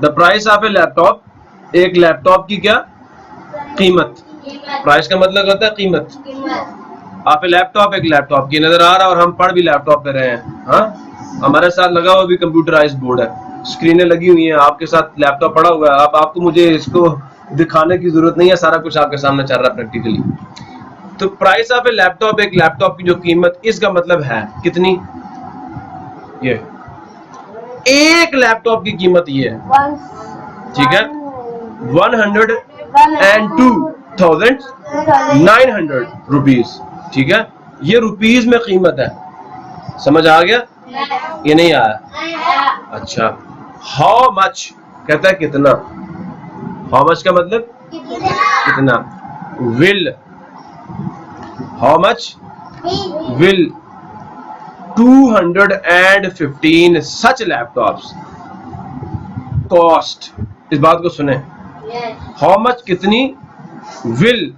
The price of A laptop, एक laptop की क्या कीमत, प्राइस का मतलब होता है कीमत। आप लैपटॉप, एक लैपटॉप की नजर आ रहा है और हम पढ़ भी लैपटॉप पे रहे हैं। हाँ, हमारे साथ लगा हुआ भी कंप्यूटराइज बोर्ड है, स्क्रीनें लगी हुई हैं, आपके साथ लैपटॉप पड़ा हुआ है। आपको मुझे इसको दिखाने की जरूरत नहीं है, सारा कुछ आपके सामने चल रहा है प्रैक्टिकली। तो प्राइस ऑफ ए लैपटॉप, एक लैपटॉप की जो कीमत, इसका मतलब है कितनी, ये एक लैपटॉप की कीमत ये है, ठीक है, 102,900 रुपीज, ठीक है, ये रुपीज में कीमत है। समझ आ गया, ये नहीं आया? अच्छा, हाउ मच कहता है कितना, हाउ मच का मतलब कितना, will, how much will 215 such laptops cost, इस बात को सुने, हाउ मच कितनी, विल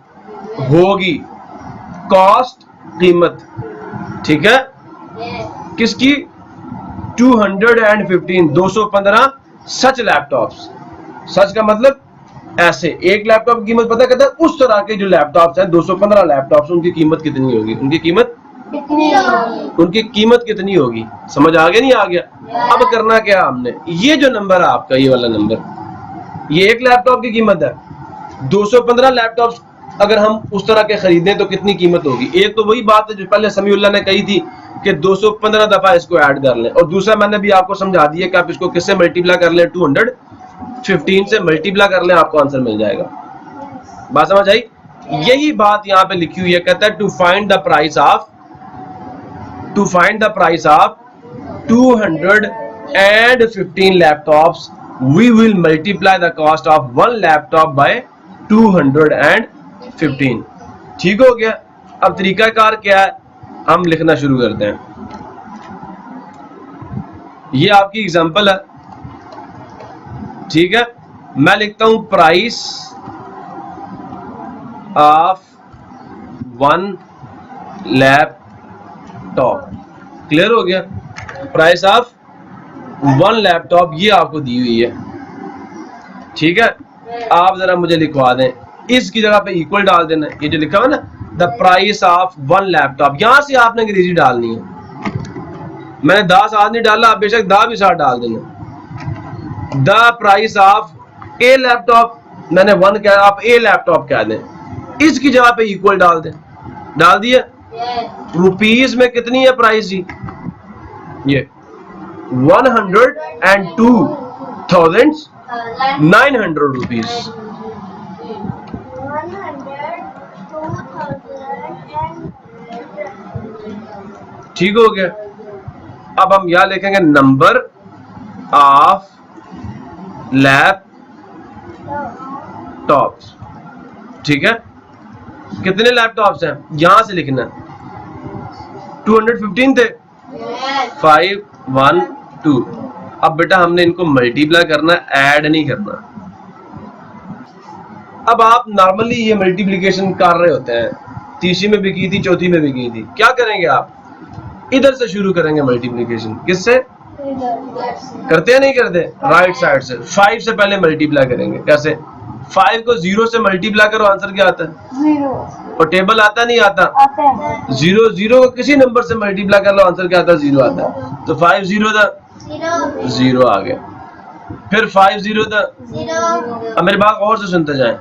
होगी, कॉस्ट कीमत, ठीक है, किसकी, 215 सच लैपटॉप्स। सच का मतलब ऐसे, एक लैपटॉप की कीमत पता कहता है उस तरह के जो लैपटॉप्स हैं, 215 लैपटॉप्स, उनकी कीमत कितनी होगी, उनकी कीमत उनकी कीमत कितनी होगी। समझ आ गया नहीं आ गया? अब करना क्या हमने, ये जो नंबर है आपका, ये वाला नंबर, ये एक लैपटॉप की कीमत है। 215 लैपटॉप्स अगर हम उस तरह के खरीदें तो कितनी कीमत होगी। एक तो वही बात है जो पहले समीउल्लाह ने कही थी कि 215 दफा इसको ऐड कर लें, और दूसरा मैंने भी आपको समझा दिया कि आप इसको किससे मल्टीप्लाई कर लें, 215 से मल्टीप्लाई कर लें, आपको आंसर मिल जाएगा। बात समझ आई? यही बात यहाँ पे लिखी हुई है, कहता है to find the price of 215 laptops we will multiply the cost of one laptop by 215। ठीक हो गया? अब तरीकाकार क्या है, हम लिखना शुरू करते हैं। ये आपकी एग्जांपल है, ठीक है, मैं लिखता हूं price of one laptop. Clear हो गया? प्राइस ऑफ वन लैपटॉप ये आपको दी हुई है, ठीक है। आप जरा मुझे लिखवा दें, इसकी जगह पे इक्वल डाल देना, ये जो लिखा हुआ ना, the price of one laptop, यहां से आपने अंग्रेजी डालनी है। मैंने दा साथ नहीं डाला, आप बेशक दा भी साथ डाल देना। The price of A laptop, मैंने वन कहा, आप ए लैपटॉप कह दें, इसकी जगह पे इक्वल डाल दें। डाल दिया? रुपीज में कितनी है प्राइस जी, ये 102,900 रुपीज। ठीक हो गया? अब हम यहां लिखेंगे नंबर ऑफ लैपटॉप्स, ठीक है। कितने लैपटॉप्स हैं यहां से लिखना, 215 थे, 512। अब बेटा हमने इनको मल्टीप्लाई करना, ऐड नहीं करना। अब आप नॉर्मली ये मल्टीप्लिकेशन कर रहे होते हैं, तीसरी में भी की थी, चौथी में भी की थी। क्या करेंगे आप, इधर से शुरू करेंगे मल्टीप्लिकेशन। किससे करते हैं, नहीं करते, राइट साइड से। 5 से पहले मल्टीप्लाई करेंगे। कैसे? 5 को 0 से मल्टीप्लाई करो, आंसर क्या आता है? 0। और टेबल आता नहीं आता? आता है। 0 को किसी नंबर से मल्टीप्लाई कर लो, आंसर क्या आता है? 0 आता है। तो 5 0 था, 0 आ गया। फिर 5 0 था, 0। अब मेरी बात और से सुनते जाएं।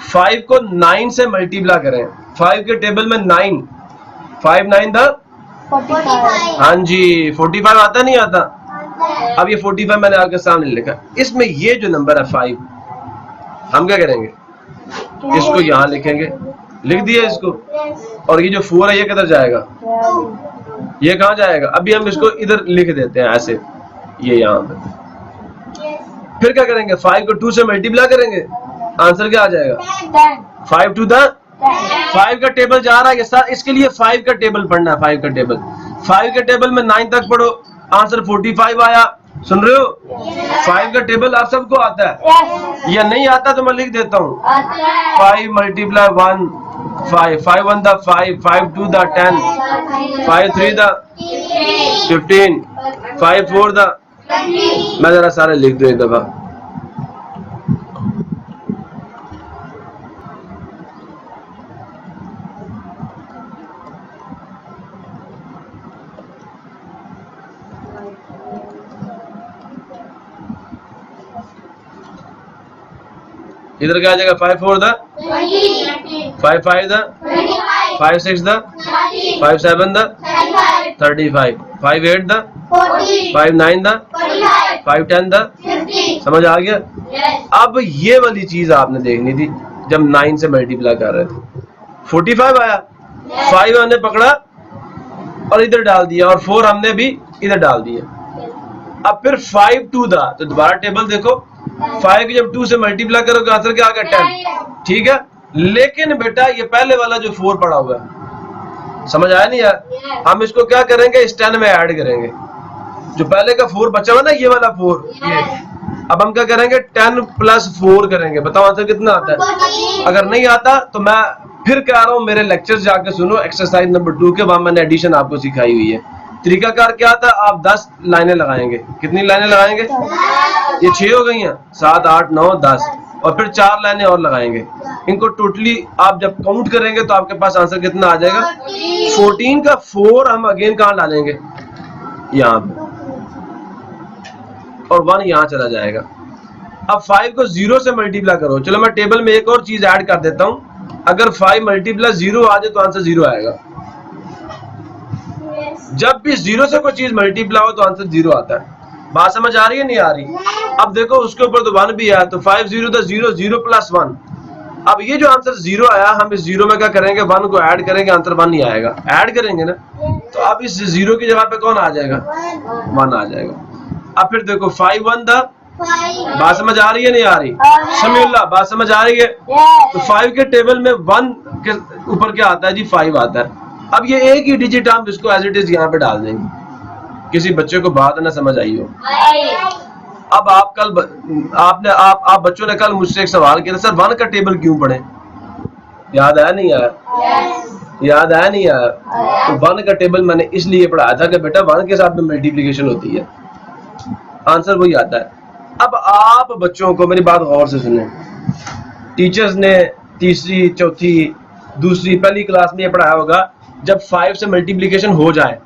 5 को 9 से मल्टीप्लाई करें, 5 के टेबल में 9, 5 9 था 45। हाँ जी, 45 आता नहीं आता? अब ये 45 मैंने आपके सामने लिखा, इसमें ये जो नंबर है 5, हम क्या करेंगे, इसको यहाँ लिखेंगे, लिख दिया इसको। और ये जो 4 है ये किधर जाएगा, ये कहाँ जाएगा? अभी हम इसको इधर लिख देते हैं ऐसे, ये यहाँ पे। फिर क्या करेंगे, 5 को 2 से मल्टीप्लाई करेंगे, आंसर क्या आ जाएगा? 5 2 था, 5 का टेबल जा रहा है सर, इसके लिए 5 का टेबल पढ़ना है। 5 का टेबल, 5 के टेबल में 9 तक पढ़ो, आंसर 45 आया। सुन रहे हो? 5 का टेबल आप सबको आता है? या नहीं आता तो मैं लिख देता हूँ। 5 multiply 1 5, 5 1 the 5, 5 2 the 10, 5 3 the 15, 5 4 the, मैं जरा सारे लिख दूं एक दफा। इधर क्या आ जाएगा 5 4 the 5 5 the 5 6 the 5 7 the 35 5 8 the 5 9 the 5 10 the. समझ आ गया? अब ये वाली चीज आपने देखनी थी जब 9 से मल्टीप्लाई कर रहे थे। 45 आया, 5 हमने पकड़ा और इधर डाल दिया और 4 हमने भी इधर डाल दिया। अब फिर 5 2 दा, तो दोबारा टेबल देखो, 5 जब 2 से मल्टीप्लाई करोगे आंसर क्या आ गया 10। ठीक है, लेकिन बेटा ये पहले वाला जो 4 पड़ा हुआ है, समझ आया नहीं यार? हम इसको क्या करेंगे, इस 10 में ऐड करेंगे। जो पहले का 4 बचा हुआ ना, ये वाला 4, ये अब हम क्या करेंगे 10 प्लस 4 करेंगे। बताओ आंसर कितना आता है? अगर नहीं आता तो मैं फिर कह रहा हूँ मेरे लेक्चर जाके सुनो, एक्सरसाइज नंबर 2 के, वहां मैंने एडिशन आपको सिखाई हुई है। तरीकाकार क्या था, आप 10 लाइनें लगाएंगे। कितनी लाइनें लगाएंगे? ये 6 हो गई हैं, 7 8 9 10, और फिर 4 लाइनें और लगाएंगे। इनको टोटली आप जब काउंट करेंगे तो आपके पास आंसर कितना आ जाएगा 14 का 4 हम अगेन कहाँ डालेंगे, यहाँ पे, और 1 यहाँ चला जाएगा। अब 5 को 0 से मल्टीप्लाई करो। चलो मैं टेबल में एक और चीज ऐड कर देता हूं, अगर 5 मल्टीप्लाई 0 आ जाए तो आंसर 0 आएगा। जब भी 0 से कोई चीज मल्टीप्लाई हो तो आंसर 0 आता है। बात समझ आ रही है नहीं आ रही? अब देखो उसके ऊपर तो 1 भी आया, तो 5 0 तो 0 0 प्लस 1। अब ये जो आंसर 0 आया, हम इस 0 में क्या करेंगे, 1 को ऐड करेंगे, आंसर 1 ही आएगा। ऐड करेंगे ना, तो अब इस 0 की जगह पे कौन आ जाएगा, 1 आ जाएगा। अब फिर देखो 5 1 द, बात समझ आ रही है नहीं आ रही? समीउल्लाह, बात समझ आ रही है? तो 5 के टेबल में 1 के ऊपर क्या आता है जी, 5 आता है। अब ये एक ही डिजिट हम इसको एज इट इज यहाँ पे डाल देंगे। किसी बच्चे को बात ना समझ आई हो। अब आप कल आप बच्चों ने कल मुझसे एक सवाल किया, सर 1 का टेबल क्यों पढ़े? याद आया नहीं यार? याद आया नहीं यार? तो 1 का टेबल मैंने इसलिए पढ़ाया था कि बेटा 1 के साथ में मल्टीप्लिकेशन होती है, आंसर वही आता है। अब आप बच्चों को मेरी बात गौर से सुने। टीचर्स ने तीसरी चौथी दूसरी पहली क्लास में ये पढ़ाया होगा, जब 5 से मल्टीप्लिकेशन हो जाए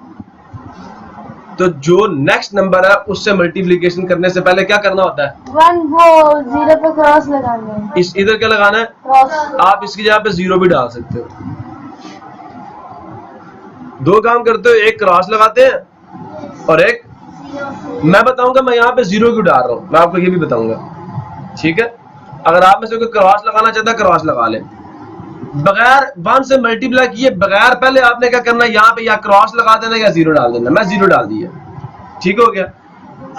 तो जो नेक्स्ट नंबर है उससे मल्टीप्लिकेशन करने से पहले क्या करना होता है, 1 वो 0 पे क्रॉस लगाना है। इस इधर क्या लगाना है, क्रॉस। आप इसकी जगह पे 0 भी डाल सकते हो। 2 काम करते हो, एक क्रॉस लगाते हैं और एक, मैं बताऊंगा मैं यहाँ पे 0 क्यों डाल रहा हूँ, मैं आपको ये भी बताऊंगा। ठीक है, अगर आप में से कोई क्रॉस लगाना चाहता है क्रॉस लगा ले, बगैर 1 से मल्टीप्लाई किए बगैर पहले आपने क्या करना है, यहाँ पे या क्रॉस लगा देना या 0 डाल देना। मैं 0 डाल दिया, ठीक हो गया।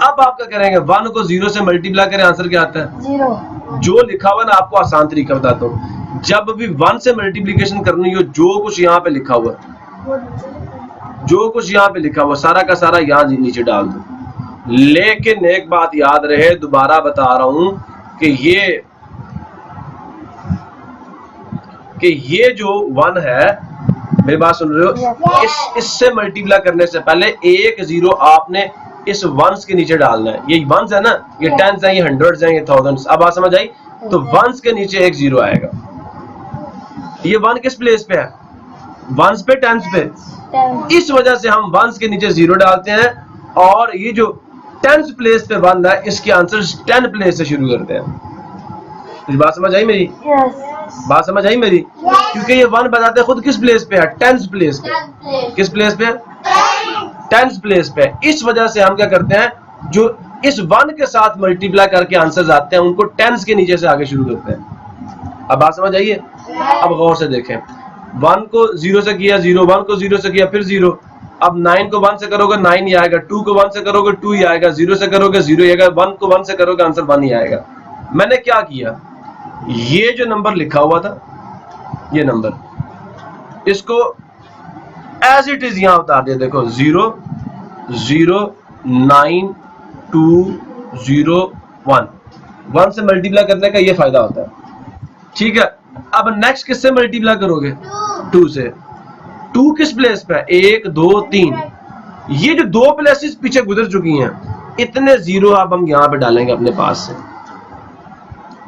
अब आप क्या करेंगे, 1 को 0 से मल्टीप्लाई करें, आंसर क्या आता है 0। जो लिखा हुआ ना, आपको आसान तरीका बताता हूँ, जब भी 1 से मल्टीप्लिकेशन करनी हो, जो कुछ यहाँ पे लिखा हुआ, जो कुछ यहाँ पे लिखा हुआ सारा का सारा यहाँ नीचे डाल दो। लेकिन एक बात याद रहे, दोबारा बता रहा हूं कि ये जो 1 है, मेरी बात सुन रहे हो, इससे मल्टीप्लाई करने से पहले एक 0 आपने इस 1s के नीचे डालना है। ये 1s है ना, ये 10s है, ये 100s है, ये 1000s। अब बात समझ आई? तो 1s के नीचे एक 0 आएगा। ये 1 किस प्लेस पे है, 1s पे 10s पे, इस वजह से हम 1s के नीचे 0 डालते हैं, और ये जो 10th प्लेस पे 1 है, इसके आंसर 10 प्लेस से शुरू करते हैं। तो बात समझ आई मेरी? बात समझ आई मेरी? क्योंकि ये 1 बताते खुद किस प्लेस पे है, 10th प्लेस पे। किस प्लेस पे? 10th प्लेस पे। इस वजह से हम क्या करते हैं, जो इस 1 के साथ मल्टीप्लाई करके आंसर्स आते हैं, उनको 10s के नीचे से आगे शुरू करते हैं। अब बात समझ आई है? अब गौर से देखें, 1 को 0 से किया 0, 1 को 0 से किया फिर 0। अब 9 को 1 से करोगे 9 ही आएगा, 2 को 1 से करोगे 2 ही आएगा, 0 से करोगे 0 ही आएगा, 1 को 1 से करोगे आंसर 1 ही आएगा। मैंने क्या किया, ये जो नंबर लिखा हुआ था, ये नंबर, इसको एज इट इज यहां उतार दिया। देखो 0 0 9 2 0 1, 1 से मल्टीप्लाई करने का ये फायदा होता है। ठीक है, अब नेक्स्ट किससे मल्टीप्लाई करोगे, 2 से। 2 किस प्लेस पे है, 1 2 3। ये जो 2 प्लेसेस पीछे गुजर चुकी हैं, इतने 0 अब हम यहाँ पे डालेंगे अपने पास से,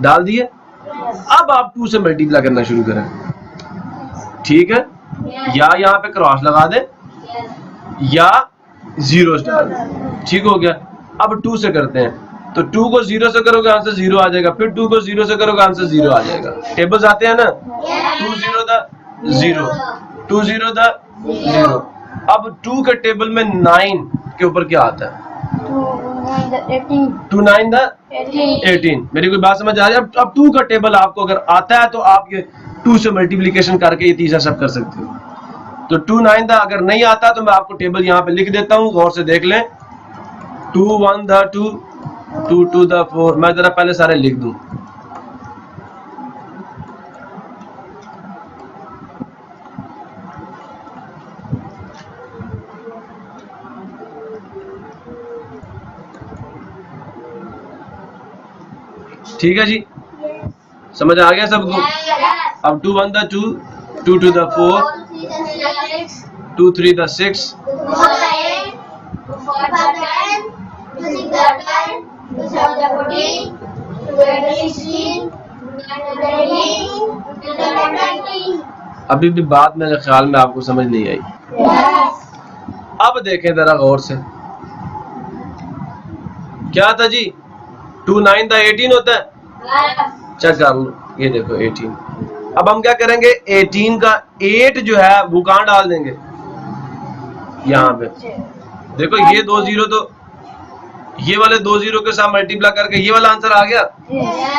डाल दिए। अब आप 2 से मल्टीप्लाई करना शुरू करें, ठीक है, या यहाँ पे क्रॉस लगा दें या 0 डाल दें, ठीक हो गया। अब 2 से करते हैं, तो 2 को 0 से करोगे आंसर 0 आ जाएगा, फिर 2 को 0 से करोगे आंसर 0 आ जाएगा। टेबल्स आते हैं ना, 2 0 द 0, 2 0 द 0। अब 2 के टेबल में 9 के ऊपर क्या आता है? 2 9 द 18। मेरी कोई बात समझ आ रही है? अब 2 का टेबल आपको अगर आता है तो आप ये 2 से मल्टीप्लिकेशन करके ये तीसरा सब कर सकते हो। तो 2 9 द अगर नहीं आता तो मैं आपको टेबल यहाँ पे लिख देता हूँ, गौर से देख लें। 2 1 द 2, 2 2 द 4। मैं जरा पहले सारे लिख दूं। ठीक है जी, समझ आ गया सबको? अब 2 1 द 2, 2 2 द 4, 2 3 द 6, 14। अभी भी बात मेरे ख्याल में आपको समझ नहीं आई। अब देखें जरा गौर से, क्या था जी? 2 9 द 18 होता है। चेक कर लो, ये देखो 18। अब हम क्या करेंगे, 18 का 8 जो है वो कहाँ डाल देंगे? यहाँ पे। देखो ये 2 0 तो ये वाले 2 0 के साथ मल्टीप्लाई करके ये वाला आंसर आ गया।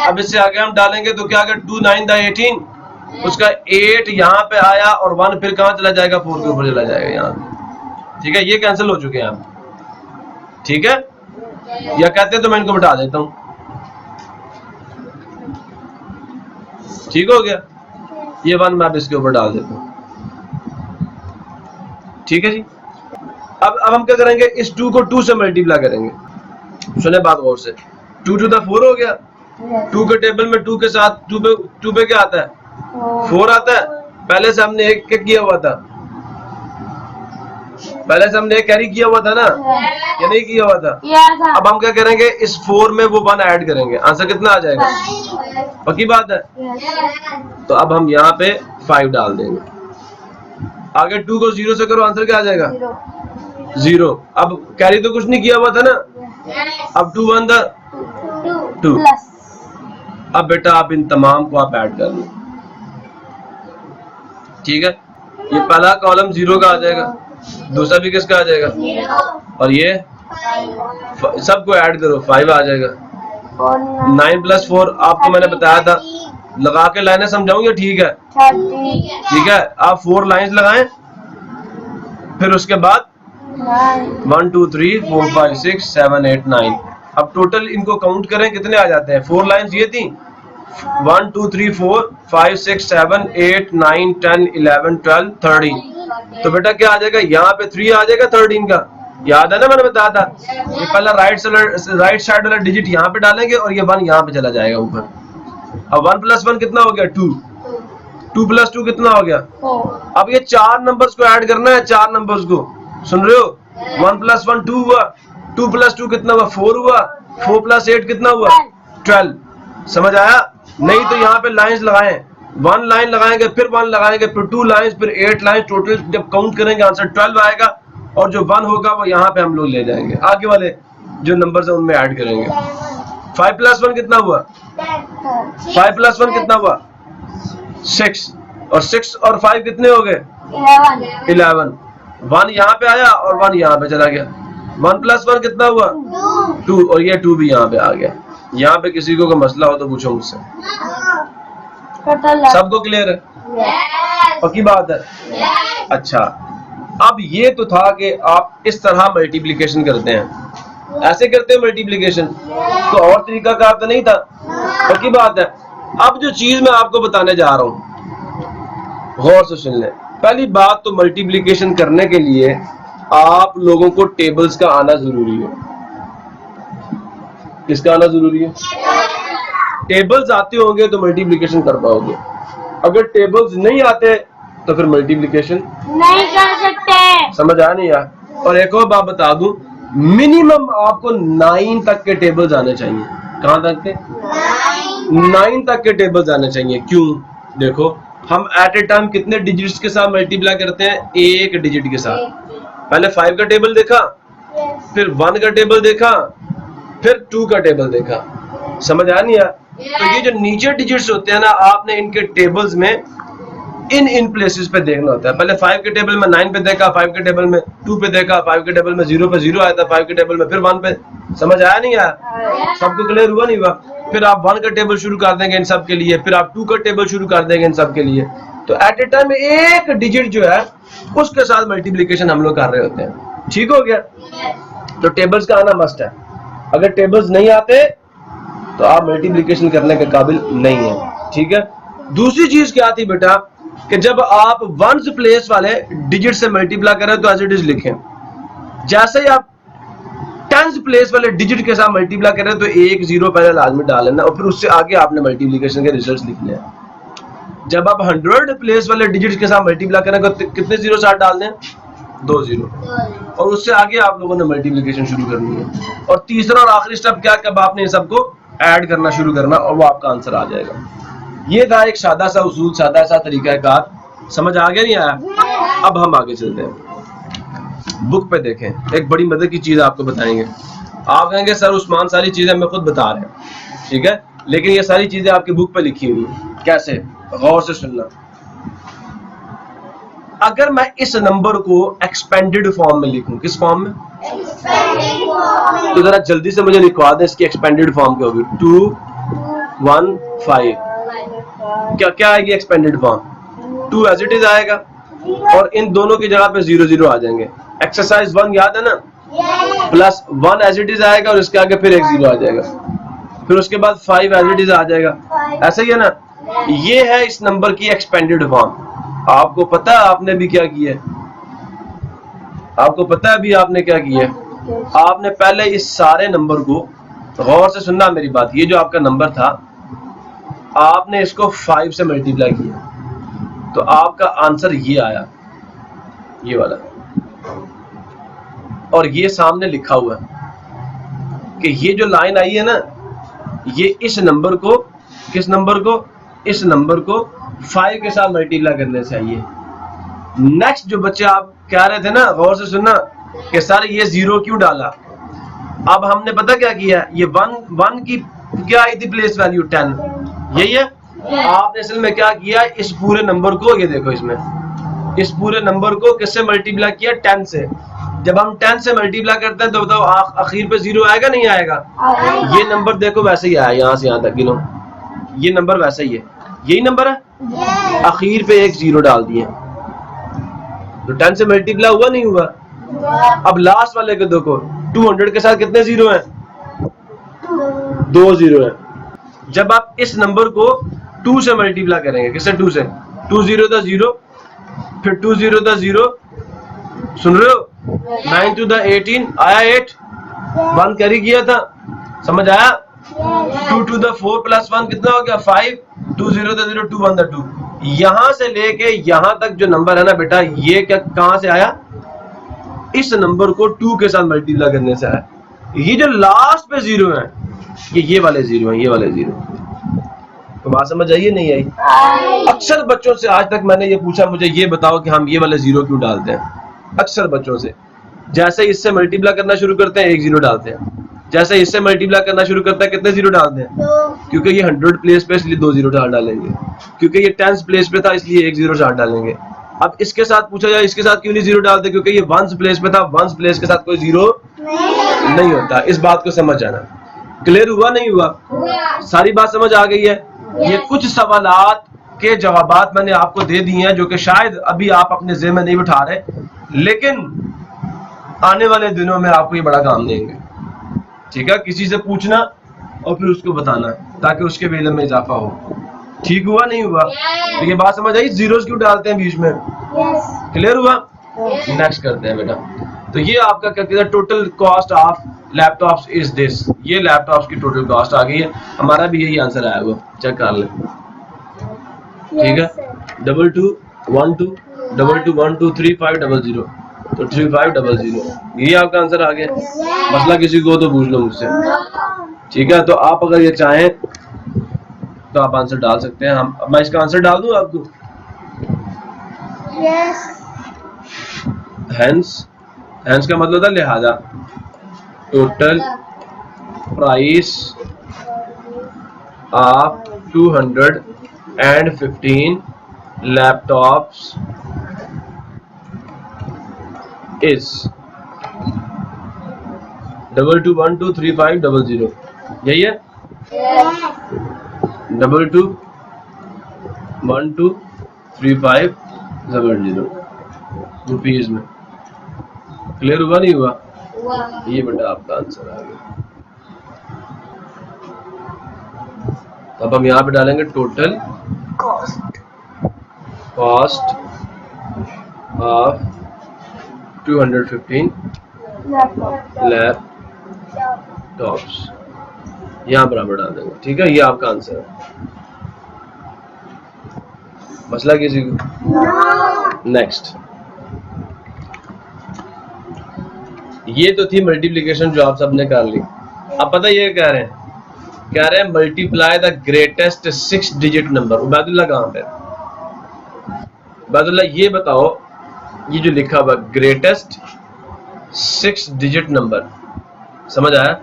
अब इससे आगे हम डालेंगे तो क्या आगे 2 9 द 18, उसका 8 यहाँ पे आया और 1 फिर कहाँ चला जाएगा? 4 के ऊपर चला जाएगा यहाँ। ठीक है, ये कैंसिल हो चुके हैं अब। ठीक है, या कहते हैं तो मैं इनको बिठा देता हूँ। ठीक हो गया, ये 1 मैं इसके ऊपर डाल देता हूँ। ठीक है जी। अब हम क्या करेंगे, इस 2 को 2 से मल्टीप्लाई करेंगे। सुने बात गौर से, 2 2 द 4 हो गया। 2 के टेबल में 2 के साथ 2 पे क्या आता है? 4 आता है। पहले से हमने एक किया हुआ था, पहले से हमने एक कैरी किया हुआ था ना, या नहीं किया हुआ था? अब हम क्या करेंगे, इस 4 में वो 1 ऐड करेंगे, आंसर कितना आ जाएगा? पक्की बात है? तो अब हम यहाँ पे 5 डाल देंगे। आगे 2 को 0 से करो, आंसर क्या आ जाएगा? 0। अब कैरी तो कुछ नहीं किया हुआ था ना। अब 2 1 द 2। अब बेटा आप इन तमाम को आप ऐड कर लो। ठीक है, ये पहला कॉलम 0 का आ जाएगा, दूसरा भी किसका आ जाएगा? और ये सबको ऐड करो, 5 आ जाएगा। 9 + 4 आपको मैंने बताया था, लगा के लाइनें समझाऊं या ठीक है? ठीक है, आप 4 लाइंस लगाएं, फिर उसके बाद 1 2 3 4 5 6 7 8 9। अब टोटल इनको काउंट करें कितने आ जाते हैं? 4 लाइंस ये थी, 1 2 3 4 5 6 7 8 9 10 11 12 13। तो बेटा क्या आ जाएगा? यहाँ पे 3 आ जाएगा 13 का। याद है ना, मैंने बताया था ये पहला राइट साइड वाला डिजिट यहाँ पे डालेंगे और ये 1 यहाँ पे चला जाएगा ऊपर। अब 1 + 1 कितना हो गया? 2। 2 + 2 कितना हो गया? अब ये 4 नंबर्स को ऐड करना है, 4 नंबर्स को, सुन रहे हो? 1 + 1 2 हुआ, 2 + 2 कितना हुआ? 4 हुआ, 4 + 8 कितना हुआ? 12। समझ आया? नहीं तो यहाँ पे लाइंस लगाएं, 1 लाइन लगाएंगे, फिर 1 लगाएंगे, फिर 2 लाइंस, फिर 8 लाइंस। टोटल जब काउंट करेंगे आंसर 12 आएगा, और जो 1 होगा वो यहाँ पे हम लोग ले जाएंगे, आगे वाले जो नंबर्स है उनमें ऐड करेंगे। 5 + 1 कितना हुआ? 5 + 1 कितना हुआ? 6। और 6 और 5 कितने हो गए? 11। 1 यहाँ पे आया और 1 यहाँ पे चला गया। 1 + 1 कितना हुआ? 2। और ये 2 भी यहाँ पे आ गया। यहाँ पे किसी को कोई मसला हो तो पूछो मुझसे। सबको क्लियर है? पक्की बात है? अच्छा, अब ये तो था कि आप इस तरह मल्टीप्लिकेशन करते हैं, ऐसे करते हैं मल्टीप्लिकेशन, तो और तरीका कार तो नहीं था। पक्की बात है? अब जो चीज मैं आपको बताने जा रहा हूं, गौर से सुन लें। पहली बात तो मल्टीप्लिकेशन करने के लिए आप लोगों को टेबल्स का आना जरूरी है। किसका आना जरूरी है? टेबल्स आते होंगे तो मल्टीप्लिकेशन कर पाओगे, अगर टेबल्स नहीं आते तो फिर मल्टीप्लिकेशन नहीं कर सकते। समझ आया नहीं यार? और एक और बात बता दूं, मिनिमम आपको 9 तक के टेबल्स आने चाहिए। कहां तक के? 9 तक के टेबल्स आने चाहिए। क्यों? देखो, हम एट ए टाइम कितने डिजिट्स के साथ मल्टीप्लाई करते हैं? एक डिजिट के साथ। पहले 5 का टेबल देखा, फिर 1 का टेबल देखा, फिर 2 का टेबल देखा, समझ आया नहीं आया? तो ये जो नीचे डिजिट्स होते हैं ना, आपने इनके टेबल्स में इन प्लेसेस पे देखना होता है। पहले 5 के टेबल में 9 पे देखा, 5 के टेबल में 2 पे देखा, 5 के टेबल में 0 पे 0 आया था, 5 के टेबल में फिर 1 पे। समझ आया नहीं आया? सबको क्लियर हुआ नहीं हुआ? फिर आप 1 का टेबल शुरू कर देंगे इन सब के लिए, फिर आप 2 का टेबल शुरू कर देंगे इन सब के लिए। तो एट ए टाइम एक डिजिट जो है उसके साथ मल्टीप्लिकेशन हम लोग कर रहे होते हैं। ठीक हो गया? तो टेबल्स का आना मस्ट है। अगर टेबल्स नहीं आते तो आप मल्टीप्लिकेशन करने के काबिल नहीं है। ठीक है? दूसरी चीज क्या थी बेटा कि जब आप वंस प्लेस वाले डिजिट से मल्टीप्लाई करें तो एज इट इज लिखें। जैसे ही आप टेंस प्लेस वाले डिजिट के साथ मल्टीप्लाई करें तो 1 0 पहले लाजमी डाल लेना और फिर उससे आगे आपने मल्टीप्लिकेशन के रिजल्ट्स लिखने हैं। जब आप 100 प्लेस वाले डिजिट के साथ मल्टीप्लाई करें तो कितने जीरो साथ डाल दें? 2 0, और उससे आगे आप लोगों ने मल्टीप्लिकेशन शुरू करनी है। और तीसरा और आखिरी स्टेप क्या, कब आपने इन सबको ऐड करना शुरू करना और वो आपका आंसर आ जाएगा। ये था एक सादा सा उसूल, सादा सा तरीकाकार। समझ आ गया नहीं आया? अब हम आगे चलते हैं, बुक पे देखें। एक बड़ी मदद की चीज आपको बताएंगे। आप कहेंगे सर उस्मान सारी चीजें हमें खुद बता रहे हैं, ठीक है, लेकिन ये सारी चीजें आपकी बुक पे लिखी हुई हैं। कैसे? गौर से सुनना। अगर मैं इस नंबर को एक्सपेंडेड फॉर्म में लिखूं, किस फॉर्म में? तो जरा जल्दी से मुझे लिखवा दें इसकी एक्सपेंडेड फॉर्म क्या होगी? 2 1 5। क्या क्या आएगी expanded form? 2 as it is आएगा और इन दोनों की जगह पे 0 0 आ जाएंगे। एक्सरसाइज 1 याद है ना? प्लस 1 एज इट इज आएगा और इसके आगे फिर एक 0 आ जाएगा, फिर उसके बाद 5 एज इट इज आ जाएगा। ऐसा ही है ना? ये है इस नंबर की एक्सपेंडेड फॉर्म। आपको पता है आपने भी क्या किया? आपको पता है अभी आपने क्या किया? आपने पहले इस सारे नंबर को, गौर से सुनना मेरी बात, ये जो आपका नंबर था आपने इसको 5 से मल्टीप्लाई किया तो आपका आंसर ये आया, ये वाला। और ये सामने लिखा हुआ है कि ये जो लाइन आई है ना, ये इस नंबर को, किस नंबर को? इस नंबर को 5 के साथ मल्टीप्लाई करने से आई है। नेक्स्ट जो बच्चे आप कह रहे थे ना, गौर से सुनना, कि सर ये 0 क्यों डाला? अब हमने पता क्या किया, ये 1 की क्या आई थी प्लेस वैल्यू? 10, यही है। आपने असल में क्या किया, इस पूरे नंबर को, ये देखो इसमें, इस पूरे नंबर को किससे मल्टीप्लाई किया? 10 से। जब हम 10 से मल्टीप्लाई करते हैं तो बताओ आखिर पे 0 आएगा नहीं आएगा? ये नंबर देखो वैसे ही आया, यहाँ से यहाँ तक गिनो, ये नंबर वैसे ही है, यही नंबर है। आखिर पे एक 0 डाल दिए तो 10 से मल्टीप्लाई हुआ नहीं हुआ? अब लास्ट वाले को देखो, 200 के साथ कितने 0 हैं? 2 0 है। जब आप इस नंबर को 2 से मल्टीप्लाई करेंगे, किससे? 2 से। 2 0 था 0, फिर 2 0 था 0, सुन रहे हो? 9 2 18 आया 8, 1 कैरी किया था, समझ आया? 2 2 4 प्लस 1 कितना हो गया? 5, 2 0 था 0, 2 1 था 2। यहां से लेके यहां तक जो नंबर है ना बेटा, ये क्या कहां से आया? इस नंबर को 2 के साथ मल्टीप्लाई करने से आया। ये जो लास्ट पे 0 है, ये वाले 0 हैं, ये वाले 0। तो बात समझ आई नहीं आई? अक्सर बच्चों से आज तक मैंने ये पूछा, मुझे ये बताओ कि हम ये वाले 0 क्यों डालते हैं? अक्सर बच्चों से, जैसे इससे मल्टीप्लाई करना शुरू करते हैं 1 0 डालते हैं, जैसे इससे मल्टीप्लाई करना शुरू करता है कितने 0 डालते हैं? क्योंकि ये 100 प्लेस पे इसलिए 2 0 डालेंगे, क्योंकि ये 10 प्लेस पे था इसलिए 1 0 डालेंगे। अब इसके साथ पूछा जाए इसके साथ क्यों नहीं 0 डालते? क्योंकि ये 1 प्लेस पे था, 1 प्लेस के साथ कोई 0 नहीं होता। इस बात को समझ जाना। क्लियर हुआ नहीं हुआ? सारी बात समझ आ गई है? ये कुछ सवालात के जवाबात मैंने आपको दे दिए हैं जो कि शायद अभी आप अपने ज़हन में नहीं बिठा रहे, लेकिन आने वाले दिनों में आपको ये बड़ा काम देंगे। ठीक है? किसी से पूछना और फिर उसको बताना ताकि उसके इल्म में इजाफा हो। ठीक हुआ नहीं हुआ? तो ये बात समझ आई? 0 क्यों डालते हैं बीच में? क्लियर हुआ? नेक्स्ट करते हैं बेटा। तो ये आपका क्या कहते हैं, total cost of laptops is this. ये लैपटॉप्स की टोटल कॉस्ट आ गई है। हमारा भी यही आंसर आया हुआ, चेक कर ले। ठीक है? 22 1 2 22 1 2 3 5 0 0, तो 3 5 0 0, ये आपका आंसर आ गया। मसला किसी को तो पूछ लो मुझसे। ठीक है? तो आप अगर ये चाहें तो आप आंसर डाल सकते हैं। हम, मैं इसका आंसर डाल दूं आपको? हैंस का मतलब था लिहाजा। Total price of 215 laptops is 22123500, यही है 22123500 रुपीज में। क्लियर हुआ नहीं हुआ? ये बेटा आपका आंसर आ गया। अब हम यहाँ पे डालेंगे टोटल कॉस्ट ऑफ 215 लैपटॉप्स, यहाँ बराबर डाल देंगे। ठीक है, ये आपका आंसर है। मसला किसी को? नेक्स्ट, ये तो थी मल्टीप्लिकेशन जो आप सबने कर ली। अब पता ये कह रहे हैं multiply the greatest 6 digit number. Ubaidullah कहाँ पे? उबैदुल्लाह ये बताओ, ये जो लिखा हुआ ग्रेटेस्ट 6 डिजिट नंबर, समझ आया?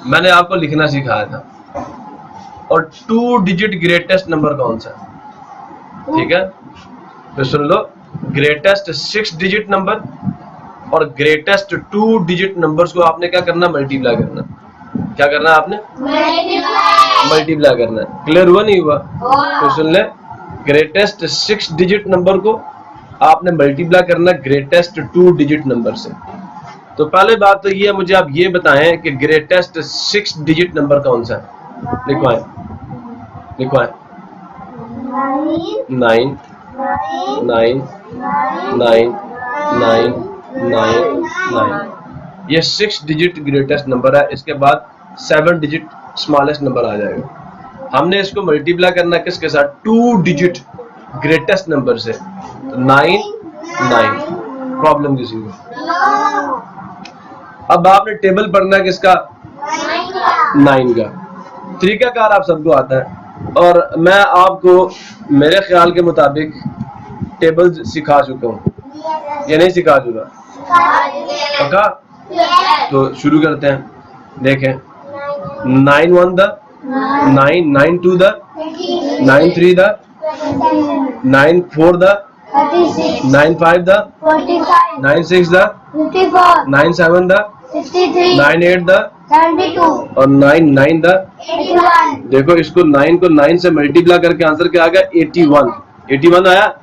मैंने आपको लिखना सिखाया था। और 2 डिजिट ग्रेटेस्ट नंबर कौन सा? ठीक है, तो सुन लो, ग्रेटेस्ट 6 डिजिट नंबर और ग्रेटेस्ट 2 डिजिट नंबर्स को आपने क्या करना? मल्टीप्लाई करना। क्या करना है आपने? मल्टीप्लाई करना है। क्लियर हुआ नहीं हुआ? तो सुन ले, ग्रेटेस्ट 6 डिजिट नंबर को आपने मल्टीप्लाई करना ग्रेटेस्ट 2 डिजिट नंबर से। तो पहले बात तो ये, मुझे आप ये बताएं कि ग्रेटेस्ट 6 डिजिट नंबर कौन सा है? लिखवाएं 9 9 9 9 9। ये 6 डिजिट ग्रेटेस्ट नंबर है। इसके बाद 7 डिजिट स्मॉलेस्ट नंबर आ जाएगा। हमने इसको मल्टीप्लाई करना किसके साथ? 2 डिजिट ग्रेटेस्ट नंबर से। 9 9। प्रॉब्लम किसी को? अब आपने टेबल पढ़ना है किसका? 9 का। तरीकाकार आप सबको आता है, और मैं आपको मेरे ख्याल के मुताबिक टेबल सिखा चुका हूँ या नहीं सिखा चुका? पक्का? तो शुरू करते हैं। देखें, 9 1 the 9 9 2 the 9 3 the 9 4 the 9 5 the 9 6 the 9 7 the 9 8 the 72 और 9 9 द 81। देखो, इसको 9 को 9 से मल्टीप्लाई करके आंसर क्या आ गया? 81। 81 आया।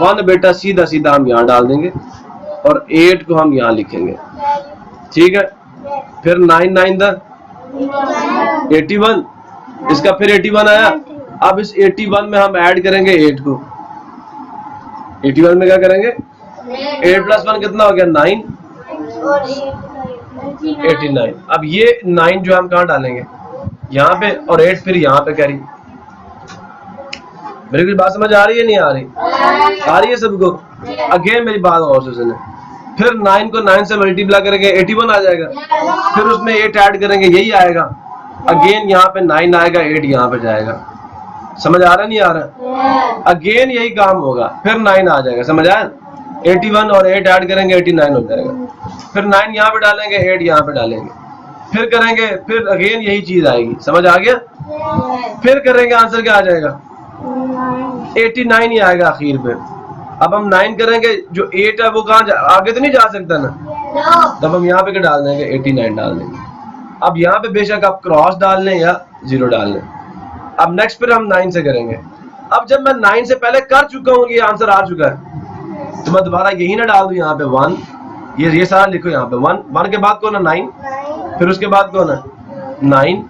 1 बेटा सीधा सीधा हम यहाँ डाल देंगे और 8 को हम यहाँ लिखेंगे। ठीक है, फिर 9 9 द 81, इसका फिर 81 आया। अब इस 81 में हम ऐड करेंगे 8 को। 81 में क्या करेंगे? 8 + 1 कितना हो गया? 9 89। अब ये 9 जो हम कहाँ डालेंगे? यहाँ पे, और 8 फिर यहाँ पे करी। मेरी कुछ बात समझ आ रही है नहीं आ रही? आ रही है सबको? अगेन मेरी बात और से सुने। फिर 9 को 9 से मल्टीप्लाई करेंगे 81 आ जाएगा। फिर उसमें 8 ऐड करेंगे, यही आएगा। अगेन यहाँ पे 9 आएगा, 8 यहाँ पे जाएगा। समझ आ रहा नहीं आ रहा? अगेन यही काम होगा, फिर 9 आ जाएगा। समझ आया? 81 और 8 ऐड करेंगे 89 हो जाएगा। फिर 9 यहाँ पे डालेंगे, 8 यहाँ पे डालेंगे, फिर करेंगे, फिर अगेन यही चीज आएगी। समझ आ गया? फिर करेंगे, आंसर क्या आ जाएगा? 89 ही आएगा आखिर पे। अब हम 9 करेंगे, जो 8 है वो कहाँ आगे तो नहीं जा सकता ना, तब हम यहाँ पे क्या डाल देंगे? 89 डाल देंगे। अब यहाँ पे बेशक आप क्रॉस डाल लें या 0 डाल लें। अब नेक्स्ट फिर हम 9 से करेंगे। अब जब मैं 9 से पहले कर चुका हूँ, ये आंसर आ चुका है, तो मैं दोबारा यही ना डाल दूं यहाँ पे 1। ये सारा लिखो यहाँ पे 1 के बाद कौन है? 9। फिर उसके बाद कौन है? 9।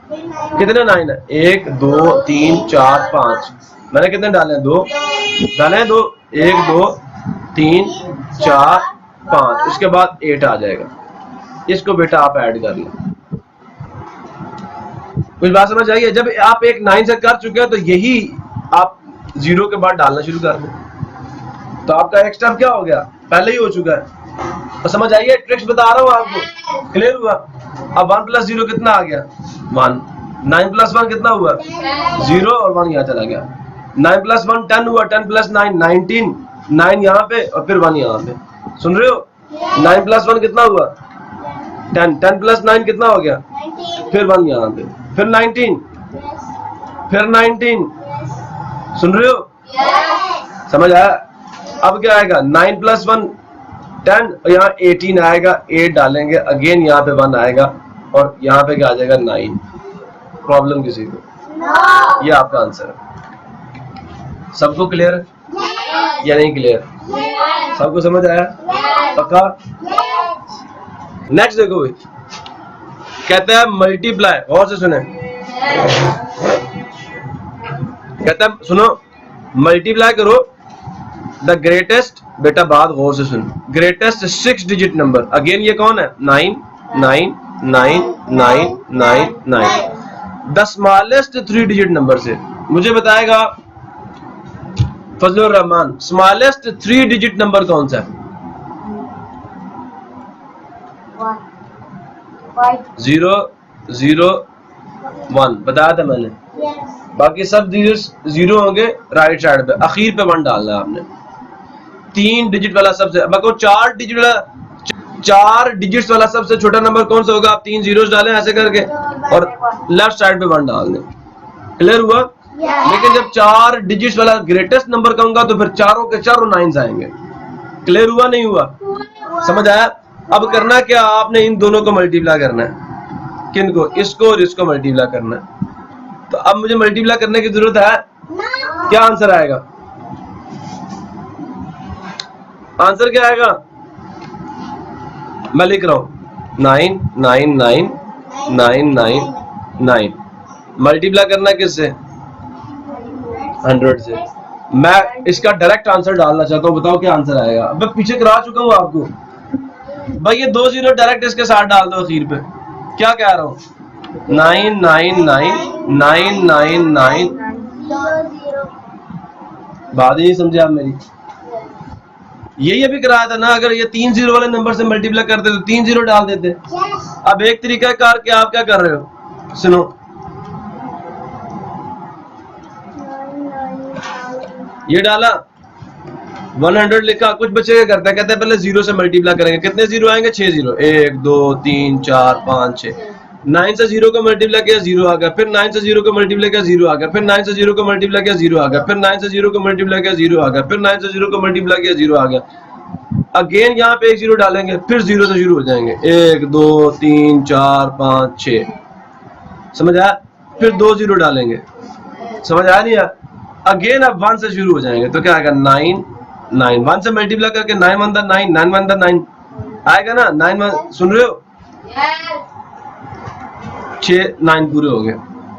कितने 9 है? 1 2 3 4 5। मैंने कितने डाले हैं? 2 डाले हैं। 2 1 2 3 4 5। उसके बाद 8 आ जाएगा। इसको बेटा आप ऐड कर लें। कुछ बात समझ आई है? जब आप एक 9 से कर चुके हैं, तो यही आप 0 के बाद डालना शुरू कर दें, तो आपका एक स्टेप क्या हो गया? पहले ही हो चुका है। तो समझ आइए, ट्रिक्स बता रहा हूँ आपको। क्लियर हुआ? अब 1 + 0 कितना आ गया? 1। 9 + 1 कितना हुआ? 0 और 1 यहाँ चला गया। 9 + 1 10 हुआ। 10 + 9 19। 9 यहाँ पे और फिर 1 यहाँ पे। सुन रहे हो? 9 + 1 कितना हुआ? 10 प्लस 9 कितना हो गया? फिर 1 यहाँ पे, फिर 19, फिर 19, सुन रहे हो? समझ आया? अब क्या आएगा? 9 प्लस 1 10, यहाँ 18 आएगा, 8 डालेंगे, अगेन यहाँ पे 1 आएगा और यहाँ पे क्या आ जाएगा? 9। प्रॉब्लम किसी को? ये आपका आंसर है। सबको क्लियर है या नहीं क्लियर? सबको समझ आया? पक्का? नेक्स्ट देखो, कहता है मल्टीप्लाई, और से सुने, कहता है सुनो, मल्टीप्लाई करो द ग्रेटेस्ट, बेटा बात गौर से सुन, ग्रेटेस्ट 6 डिजिट नंबर, अगेन ये कौन है? 9 9 9 9 9 9, द स्मॉलेस्ट 3 डिजिट नंबर से। मुझे बताएगा Fazlur Rahman, smallest 3 digit number कौन सा है? 0 0 1 बताया था मैंने। बाकी सब डिजिट्स 0 होंगे राइट साइड पे, आखिर पे 1 डालना है आपने। 3 डिजिट वाला सबसे, बाकी 4 डिजिट वाला, 4 डिजिट्स वाला सबसे छोटा नंबर कौन सा होगा? आप 3 जीरोस डालें ऐसे करके और लेफ्ट साइड पे 1 डाल दें। क्लियर हुआ? लेकिन जब 4 डिजिट्स वाला ग्रेटेस्ट नंबर कहूंगा तो फिर चारों के चारों 9s आएंगे। क्लियर हुआ नहीं हुआ? समझ आया? अब करना क्या, आपने इन दोनों को मल्टीप्लाई करना है। किनको? इसको और इसको मल्टीप्लाई करना है। तो अब मुझे मल्टीप्लाई करने की जरूरत है, क्या आंसर आएगा? आंसर क्या आएगा? मैं लिख रहा हूं 9 9 9 9 9 9, मल्टीप्लाई करना किससे? 100 से। मैं इसका डायरेक्ट आंसर डालना चाहता हूं, बताओ क्या आंसर आएगा? अब मैं पीछे करा चुका हूं आपको भाई, ये 2 जीरो डायरेक्ट इसके साथ डाल दो आखिर पे। क्या कह रहा हूं? 9 9 9 9 9 9, बात ही नहीं समझे आप मेरी। यही अभी कराया था ना, अगर ये 3 जीरो वाले नंबर से मल्टीप्लाई करते तो 3 जीरो डाल देते। अब एक तरीका कार के आप क्या कर रहे हो, सुनो, ये डाला 100 लिखा, कुछ बच्चे क्या करता है, कहते हैं पहले 0 से मल्टीप्लाई करेंगे। कितने जीरो आएंगे? 6 जीरो, 1 2 3 4 5 6। 9 से 0 को मल्टीप्लाई किया 0 आ गया, फिर 9 से 0 को मल्टीप्लाई किया 0 आ गया, फिर 9 से 0 को मल्टीप्लाई किया 0 आ गया, फिर 9 से 0 को मल्टीप्लाई किया 0 आ गया, फिर 9 से 0 को मल्टीप्लाई किया 0 आ गया। अगेन यहाँ पे 1 जीरो डालेंगे, फिर 0 से शुरू हो जाएंगे, 1 2 3 4 5 6। समझ आया? फिर 2 जीरो डालेंगे, समझ आया नहीं यार? अगेन अब 1 से शुरू हो जाएंगे, तो क्या आएगा? 9 9, 1 से मल्टीप्लाई करके 9 1 9 9 1 9 आएगा ना? 9 1, सुन रहे हो? 6 9 पूरे हो गए।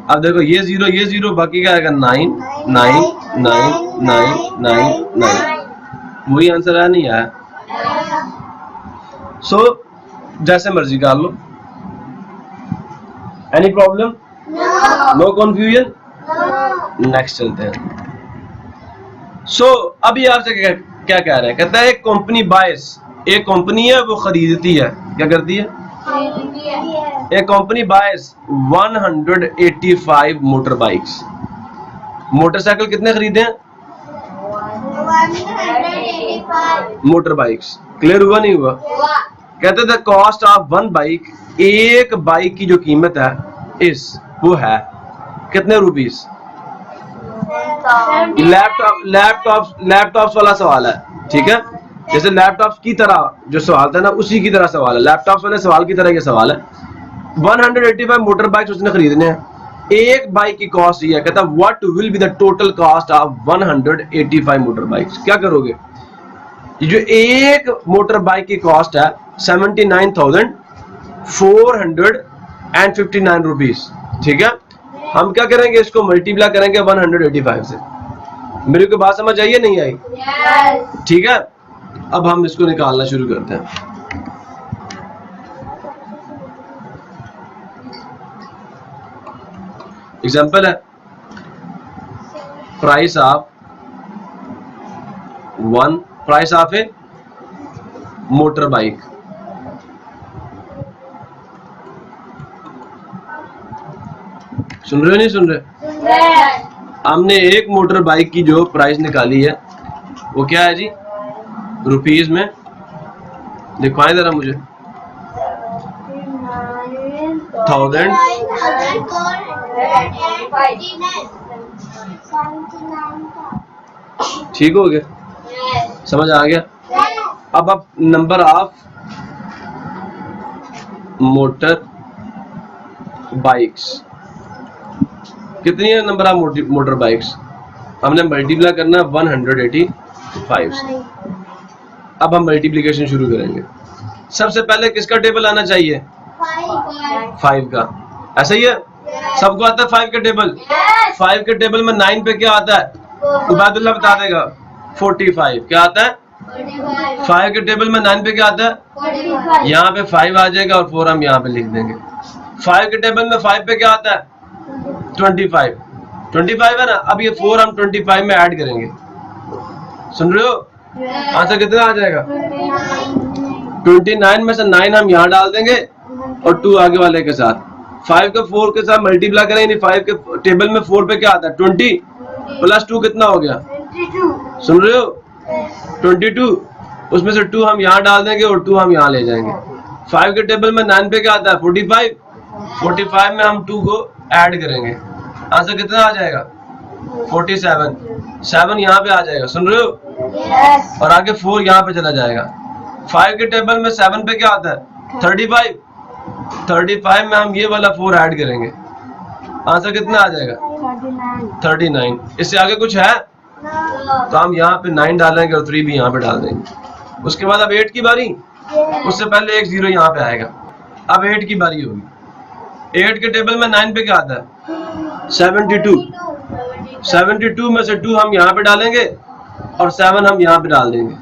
अब देखो ये 0, बाकी क्या आएगा? 9 9 9 9 9 9। वही आंसर आया नहीं आया? सो जैसे मर्जी कर लो। Any problem? No confusion? Next चलते हैं। सो अभी आपसे क्या कह रहे हैं? कहता है एक कंपनी बायस, एक कंपनी है वो खरीदती है, क्या करती है? एक कंपनी बायस 185 मोटर बाइक्स। मोटरसाइकिल कितने खरीदे हैं? 185 मोटर बाइक्स। क्लियर हुआ नहीं हुआ? कहते थे कॉस्ट ऑफ 1 बाइक, एक बाइक की जो कीमत है इस वो है कितने रुपीस? लैपटॉप्स वाला सवाल है, ठीक है? जैसे लैपटॉप्स की तरह जो सवाल था ना, उसी की तरह सवाल है, लैपटॉप्स वाले सवाल की तरह ये सवाल है। 185 मोटर बाइक्स उसने खरीदने हैं, एक बाइक की कॉस्ट ये है। कहता what will be the total cost of 185 motor bikes? क्या करोगे? ये जो एक मोटर बाइक की कॉस्ट है 79,459 रुपीज, ठीक है? हम क्या करेंगे? इसको मल्टीप्लाई करेंगे 185 से। मेरे को बात समझ आई है नहीं आई? ठीक है, अब हम इसको निकालना शुरू करते हैं। एग्जाम्पल है price of a motorbike. सुन रहे हो नहीं सुन रहे? हमने एक मोटर बाइक की जो प्राइस निकाली है वो क्या है जी? रुपीज में। दिखाएं जरा मुझे। ठीक हो गया, समझ आ गया। अब आप नंबर ऑफ मोटर बाइक्स, कितनी है नंबर ऑफ मोटर बाइक्स, हमने मल्टीप्लाई करना है 185 से। अब हम मल्टीप्लिकेशन शुरू करेंगे। सबसे पहले किसका टेबल आना चाहिए, 5 का, ऐसा ही है, सबको आता है 5 का टेबल। 5 के टेबल में 9 पे क्या आता है, उबैदुल्लाह बता देगा, 45। क्या आता है 5 के टेबल में 9 पे क्या आता है, यहाँ पे 5 आ जाएगा और 4 हम यहाँ पे लिख देंगे। 5 के टेबल में 5 पे क्या आता है, 25। 25 है ना। अब ये 4 हम 25 में ऐड करेंगे, सुन रहे हो, आंसर कितना आ जाएगा, 29 में से 9 हम यहाँ डाल देंगे और 2 आगे वाले के साथ। 5 का 4 के साथ मल्टीप्लाई करेंगे, 5 के टेबल में 4 पे क्या आता है, 20 प्लस 2 कितना हो गया, सुन रहे हो, 22। उसमें से 2 हम यहाँ डाल देंगे और 2 हम यहाँ ले जाएंगे। 5 के टेबल में 9 पे क्या आता है, 45। 45 में हम 2 को ऐड करेंगे, आंसर कितना आ जाएगा, 47। 7 यहाँ पे आ जाएगा, सुन रहे हो, और आगे 4 यहाँ पे चला जाएगा। 5 के टेबल में 7 पे क्या आता है, 35। 35 में हम ये वाला 4 ऐड करेंगे, आंसर कितना आ जाएगा, 39। इससे आगे कुछ है तो हम यहाँ पे 9 डालेंगे और 3 भी यहाँ पे डाल देंगे। उसके बाद अब 8 की बारी, उससे पहले एक 0 यहाँ पे आएगा। अब 8 की बारी होगी। 8 के टेबल में 9 पे क्या आता है, 72। 72 में से 2 हम यहाँ पे डालेंगे और 7 हम यहाँ पे डाल देंगे।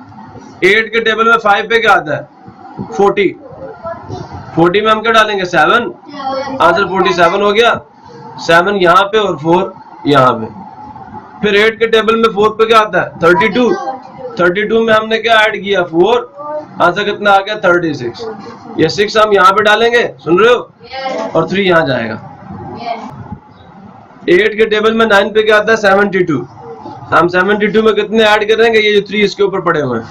8 के टेबल में 5 पे क्या आता है, 40। 40 में हम क्या डालेंगे, 7, आंसर 47 हो गया। 7 यहाँ पे और 4 यहाँ पे। फिर 8 के टेबल में 4 पे क्या आता है, 32। 32 में हमने क्या ऐड किया, 4, आंसर कितना आ गया, 36। ये 6 हम यहाँ पे डालेंगे, सुन रहे हो, और 3 यहाँ जाएगा। 8 के टेबल में 9 पे क्या आता है, 72। हम 72 में कितने ऐड करेंगे, ये जो 3 इसके ऊपर पड़े हुए हैं,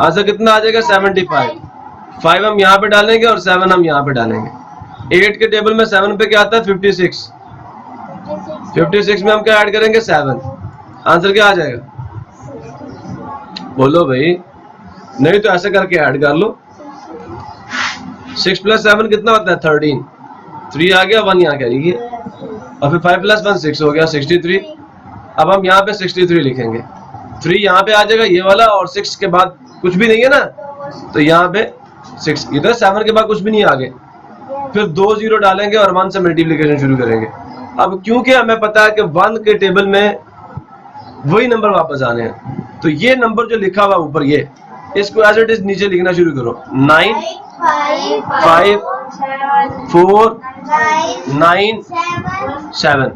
आंसर कितना आ जाएगा, 75। 5 हम यहाँ पे डालेंगे और 7 हम यहाँ पे डालेंगे। 8 के टेबल में 7 पे क्या आता है, 56। 56 में हम क्या ऐड करेंगे, 7, आंसर क्या आ जाएगा, बोलो भाई, नहीं तो ऐसे करके ऐड कर लो। 6 + 7 कितना होता है, 13। 3 आ गया, 1 यहाँ कैरी किया, और फिर 5 + 1 6 हो गया, 63। अब हम यहाँ पे 63 लिखेंगे, 3 यहाँ पे आ जाएगा ये वाला, और 6 के बाद कुछ भी नहीं है ना, तो यहाँ पे 6, इधर 7 के बाद कुछ भी नहीं है आगे। फिर 2 0 डालेंगे और 1 से मल्टीप्लिकेशन शुरू करेंगे। अब क्योंकि हमें पता है कि 1 के टेबल में वही नंबर वापस आने हैं, तो ये नंबर जो लिखा हुआ ऊपर, ये इसको एज इट इज नीचे लिखना शुरू करो, 9 5 4 9 7।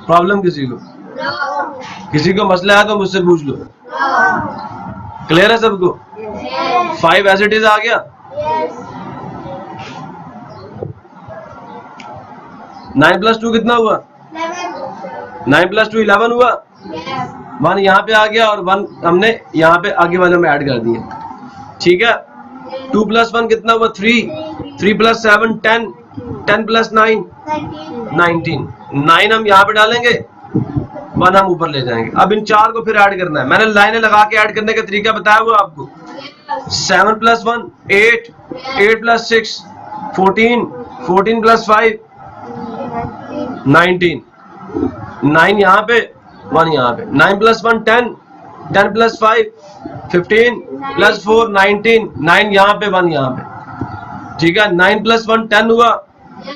प्रॉब्लम किसी को मसला है तो मुझसे पूछ लो, क्लियर है सबको, 5 एज इट इज आ गया। 9 + 2 कितना हुआ, 9 + 2 11 हुआ। 1 यहाँ पे आ गया और 1 हमने यहाँ पे आगे वाले में ऐड कर दिए, ठीक है। 2 + 1 कितना हुआ, 3। 3 + 7 10। 10 + 9 19। 9 हम यहाँ पे डालेंगे, 1 हम ऊपर ले जाएंगे। अब इन 4 को फिर ऐड करना है, मैंने लाइनें लगा के ऐड करने का तरीका बताया हुआ आपको। 7 + 1 8। 8 + 6 14। 14 + 5 19। 9 यहाँ पे, 1 यहाँ पे। 9 + 1 10। 10 + 5 15 + 4 19। 9 यहाँ पे, 1 यहाँ पे, ठीक है। 9 + 1 10 हुआ।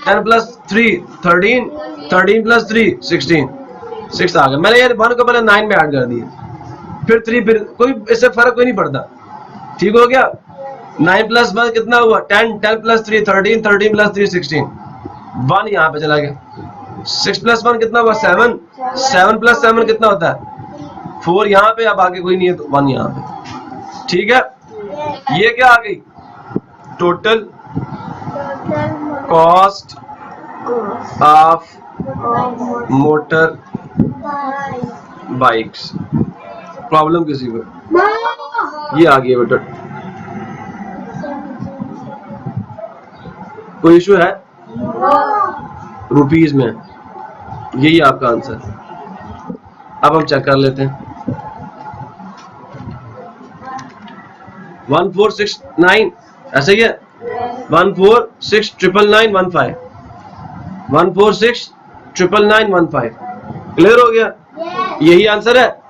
10 + 3 13। 13 + 3 16। 6 आ गया। मैंने ये 1 को पहले 9 में ऐड कर दिया, फिर 3, फिर कोई इससे फर्क कोई नहीं पड़ता, ठीक हो गया। 9 + 1 कितना हुआ, 10। 10 + 3 13। 13 + 3 16। 1 यहाँ पे चला गया। 6 + 1 कितना हुआ, 7। 7 + 7 कितना होता है, 4 यहाँ पे। अब आगे कोई नहीं है तो 1 यहाँ पे, ठीक है। ये क्या आ गई, total cost of motor bikes. Problem किसी को, ये आ गई बेटा। कोई इशू है? रुपीज में, यही आपका आंसर। अब हम चेक कर लेते हैं। 1469 ऐसे ही है। 14699915 14699915 क्लियर हो गया? यही आंसर है।